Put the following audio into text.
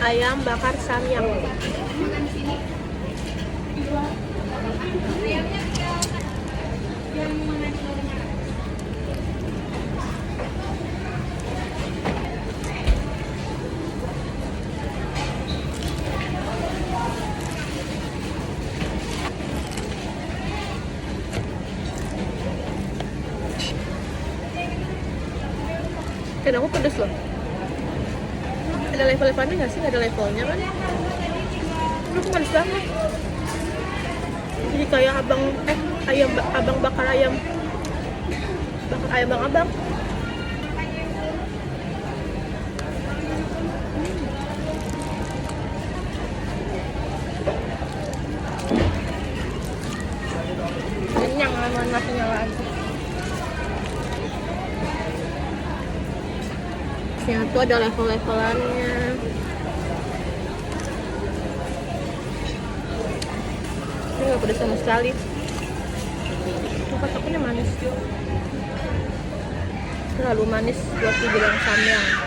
Ayam bakar samyang. Kadang aku pedes loh. Ada level-levelnya nggak sih? Nggak ada levelnya kan? Itu manis banget. Jadi kayak abang bakar ayam bang abang. Kenyang lah nasinya lagi. Yang itu ada level-levelannya. Ini nggak pedas sama sekali. Kocoknya manis. Terlalu manis buat dibilang samyang.